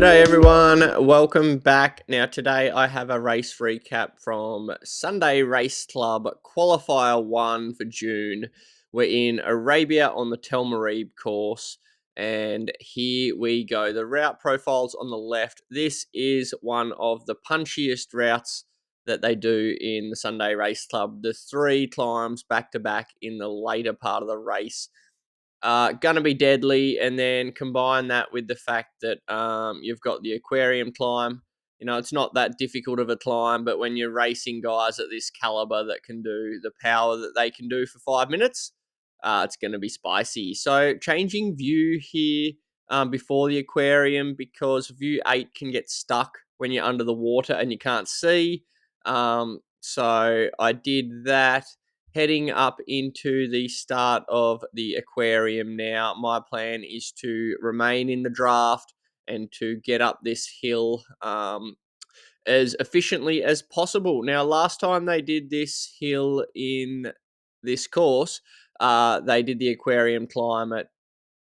G'day everyone, welcome back. Now today I have a race recap from Sunday Race Club Qualifier 1 for June. We're in Arabia on the Moreeb course, and here we go. The route profiles on the left. This is one of the punchiest routes that they do in the Sunday Race Club. The 3 climbs back to back in the later part of the race. Gonna be deadly, and then combine that with the fact that you've got the aquarium climb. You know, it's not that difficult of a climb, but when you're racing guys at this caliber that can do the power that they can do for 5 minutes, it's going to be spicy. So changing view here before the aquarium, because view 8 can get stuck when you're under the water and you can't see. So I did that. Heading up into the start of the aquarium now, my plan is to remain in the draft and to get up this hill as efficiently as possible. Now, last time they did this hill in this course, they did the aquarium climb at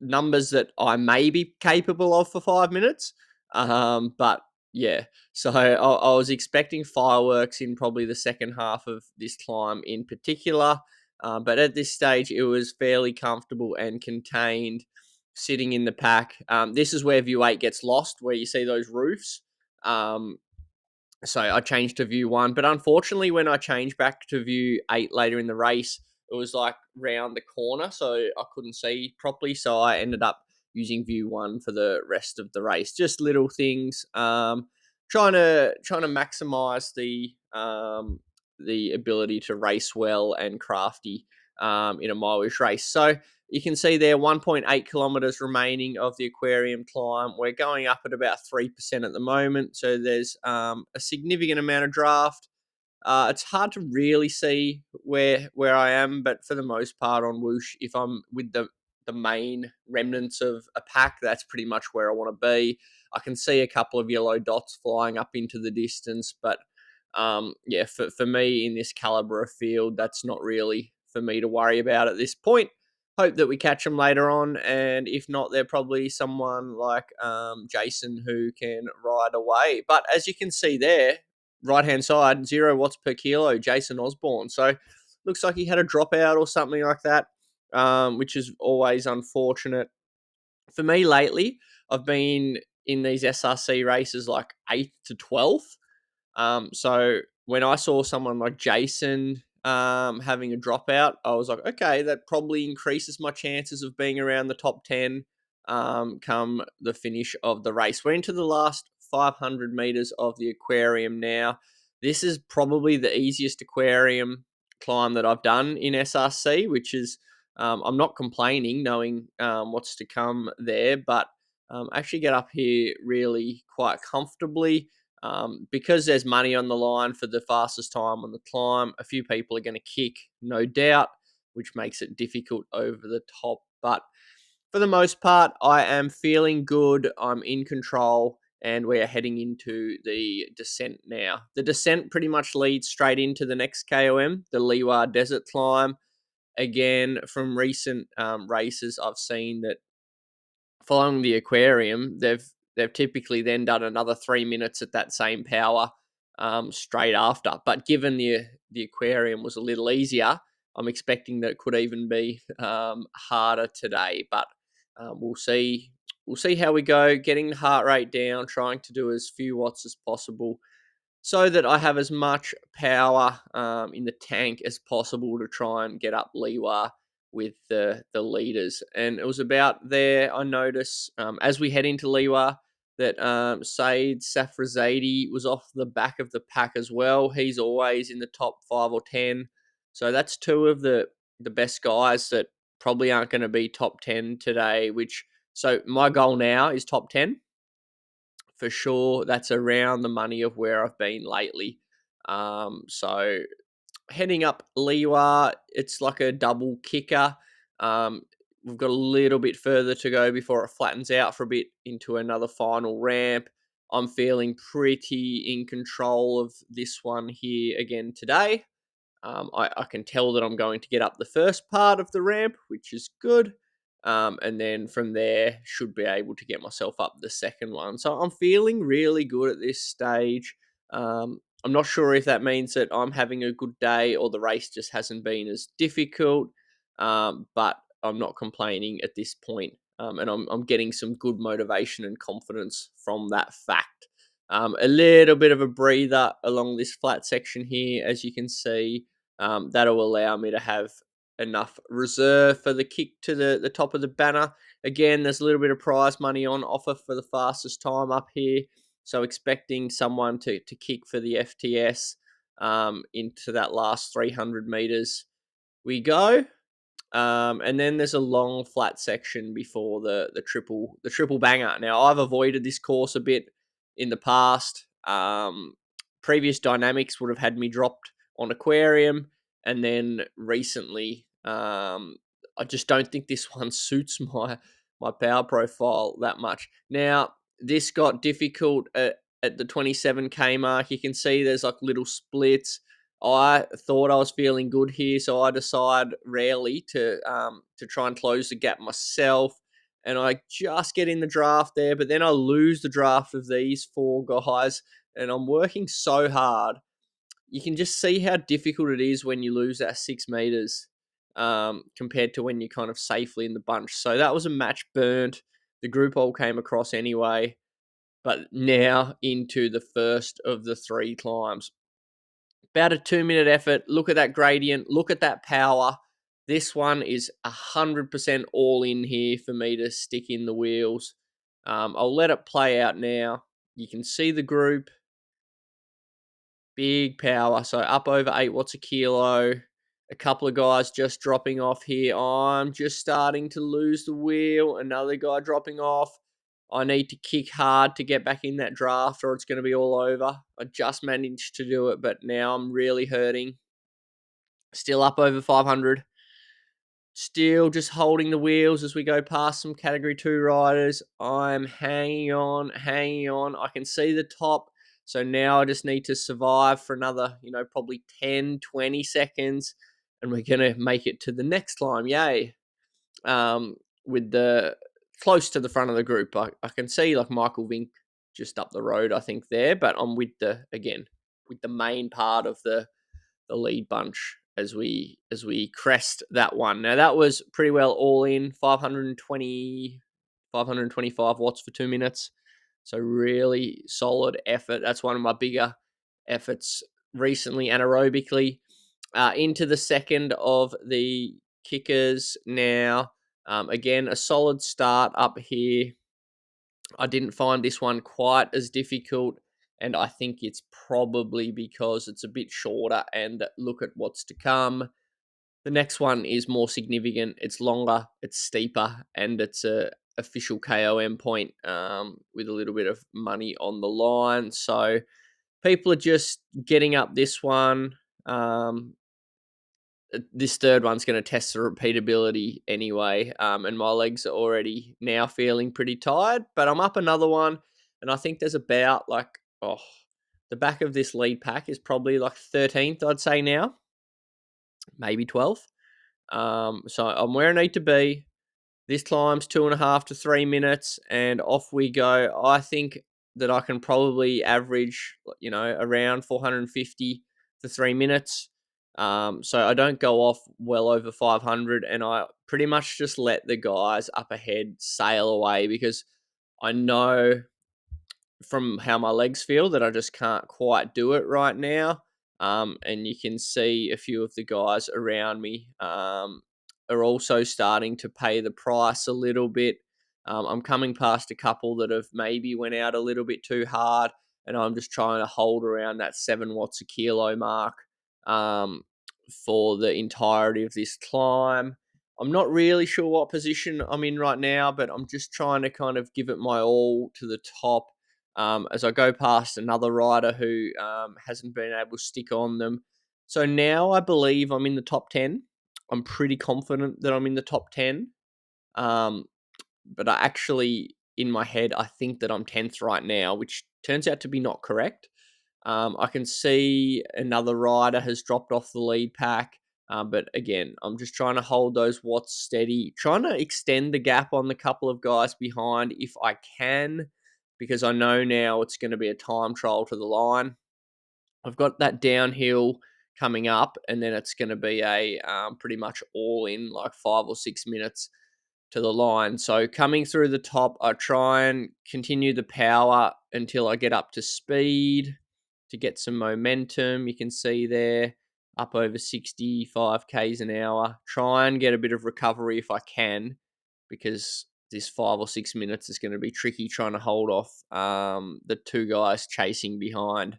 numbers that I may be capable of for 5 minutes. But yeah, so I was expecting fireworks in probably the second half of this climb in particular. But at this stage, it was fairly comfortable and contained sitting in the pack. This is where view 8 gets lost, where you see those roofs. So I changed to view 1. But unfortunately, when I changed back to view 8 later in the race, it was like round the corner, so I couldn't see properly. So I ended up using view 1 for the rest of the race. Just little things, trying to maximize the ability to race well and crafty in a mileage race. So you can see there 1.8 kilometers remaining of the aquarium climb. We're going up at about 3% at the moment, so there's a significant amount of draft. It's hard to really see where I am, but for the most part on Whoosh, if I'm with the main remnants of a pack, that's pretty much where I want to be. I can see a couple of yellow dots flying up into the distance, but yeah, for me in this caliber of field, that's not really for me to worry about at this point. Hope that we catch them later on, and if not, they're probably someone like Jason who can ride away. But as you can see there, right hand side, 0 watts per kilo, Jason Osborne. So looks like he had a dropout or something like that, which is always unfortunate. For me lately, I've been in these SRC races like 8th to 12th. So when I saw someone like Jason having a dropout, I was like, okay, that probably increases my chances of being around the top 10 come the finish of the race. We're into the last 500 meters of the aquarium now. This is probably the easiest aquarium climb that I've done in SRC, which is, I'm not complaining knowing what's to come there, but actually get up here really quite comfortably. Because there's money on the line for the fastest time on the climb, a few people are going to kick, no doubt, which makes it difficult over the top. But for the most part, I am feeling good. I'm in control, and we are heading into the descent now. The descent pretty much leads straight into the next KOM, the Liwa Desert Climb. Again, from recent races, I've seen that following the aquarium, they've typically then done another 3 minutes at that same power straight after. But given the aquarium was a little easier, I'm expecting that it could even be harder today. But we'll see. We'll see how we go. Getting the heart rate down, trying to do as few watts as possible, so that I have as much power in the tank as possible to try and get up Liwa with the leaders. And it was about there, I notice, as we head into Liwa, that Saeed Safrazadi was off the back of the pack as well. He's always in the top 5 or 10. So that's 2 of the best guys that probably aren't going to be top 10 today, so my goal now is top 10 for sure. That's around the money of where I've been lately. So heading up Liwa, it's like a double kicker. We've got a little bit further to go before it flattens out for a bit into another final ramp. I'm feeling pretty in control of this one here again today. I can tell that I'm going to get up the first part of the ramp, which is good. And then from there, should be able to get myself up the second one. So I'm feeling really good at this stage. I'm not sure if that means that I'm having a good day or the race just hasn't been as difficult, but I'm not complaining at this point. And I'm getting some good motivation and confidence from that fact. A little bit of a breather along this flat section here, as you can see. That'll allow me to have enough reserve for the kick to the top of the banner. Again, there's a little bit of prize money on offer for the fastest time up here. So expecting someone to kick for the FTS into that last 300 meters. We go. And then there's a long flat section before the triple banger. Now I've avoided this course a bit in the past. Previous dynamics would have had me dropped on Aquarium, and then recently, I just don't think this one suits my power profile that much. Now this got difficult at the 27K mark. You can see there's like little splits. I thought I was feeling good here, so I decide rarely to try and close the gap myself, and I just get in the draft there, but then I lose the draft of these four guys, and I'm working so hard. You can just see how difficult it is when you lose that 6 meters compared to when you're kind of safely in the bunch. So that was a match burnt. The group all came across anyway, but now into the first of the 3 climbs. About a 2-minute effort. Look at that gradient. Look at that power. This one is 100% all in here for me to stick in the wheels. I'll let it play out now. You can see the group. Big power. So up over 8 watts a kilo. A couple of guys just dropping off here. I'm just starting to lose the wheel. Another guy dropping off. I need to kick hard to get back in that draft or it's going to be all over. I just managed to do it, but now I'm really hurting. Still up over 500. Still just holding the wheels as we go past some Category 2 riders. I'm hanging on. I can see the top. So now I just need to survive for another, probably 10, 20 seconds. And we're going to make it to the next climb. Yay. With the close to the front of the group. I can see like Michael Vink just up the road, I think there, but I'm with the main part of the lead bunch as we crest that one. Now that was pretty well all in 525 watts for 2 minutes. So really solid effort. That's one of my bigger efforts recently anaerobically. Into the second of the kickers now. Again, a solid start up here. I didn't find this one quite as difficult, and I think it's probably because it's a bit shorter and look at what's to come. The next one is more significant. It's longer, it's steeper, and it's a official KOM point with a little bit of money on the line. So people are just getting up this one. This third one's going to test the repeatability anyway, and my legs are already now feeling pretty tired, but I'm up another one, and I think there's about the back of this lead pack is probably like 13th, I'd say now, maybe 12th. So I'm where I need to be. This climb's 2.5 to 3 minutes, and off we go. I think that I can probably average, around 450 to 3 minutes. So I don't go off well over 500, and I pretty much just let the guys up ahead sail away because I know from how my legs feel that I just can't quite do it right now. And you can see a few of the guys around me are also starting to pay the price a little bit. I'm coming past a couple that have maybe went out a little bit too hard, and I'm just trying to hold around that 7 watts a kilo mark for the entirety of this climb. I'm not really sure what position I'm in right now, but I'm just trying to kind of give it my all to the top. As I go past another rider who hasn't been able to stick on them. So now I believe I'm in the top 10. I'm pretty confident that I'm in the top 10. But I actually, in my head, I think that I'm 10th right now, which turns out to be not correct. I can see another rider has dropped off the lead pack. But again, I'm just trying to hold those watts steady, trying to extend the gap on the couple of guys behind if I can, because I know now it's going to be a time trial to the line. I've got that downhill coming up, and then it's going to be a pretty much all in like 5 or 6 minutes to the line. So coming through the top, I try and continue the power until I get up to speed to get some momentum. You can see there up over 65 k's an hour. Try and get a bit of recovery if I can, because this 5 or 6 minutes is going to be tricky trying to hold off the two guys chasing behind.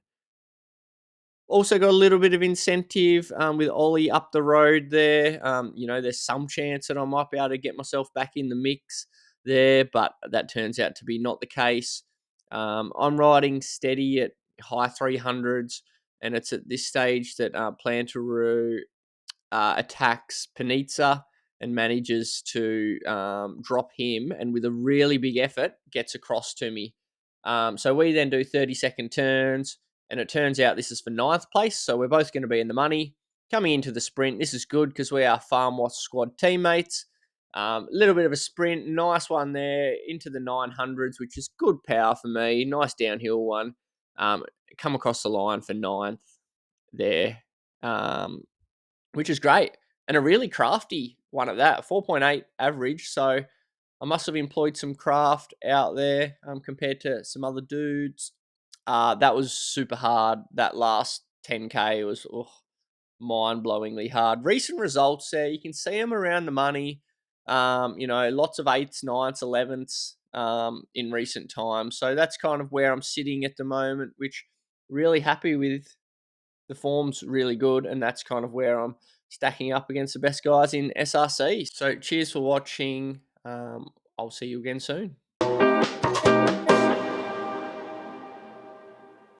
Also got a little bit of incentive with Ollie up the road there. There's some chance that I might be able to get myself back in the mix there, but that turns out to be not the case. I'm riding steady at high 300s, and it's at this stage that Plantaroo attacks Panizza and manages to drop him, and with a really big effort gets across to me. So we then do 30-second turns, and it turns out this is for 9th place, so we're both going to be in the money. Coming into the sprint, this is good because we are Farm Watch squad teammates. A little bit of a sprint, nice one there into the 900s, which is good power for me. Nice downhill one. Come across the line for 9th there. Which is great. And a really crafty one at that, 4.8 average. So I must have employed some craft out there compared to some other dudes. That was super hard. That last 10K was mind-blowingly hard. Recent results there, you can see them around the money. Lots of 8s, 9s, 11s in recent times. So that's kind of where I'm sitting at the moment, which really happy with. The form's really good, and that's kind of where I'm stacking up against the best guys in SRC. So cheers for watching. I'll see you again soon.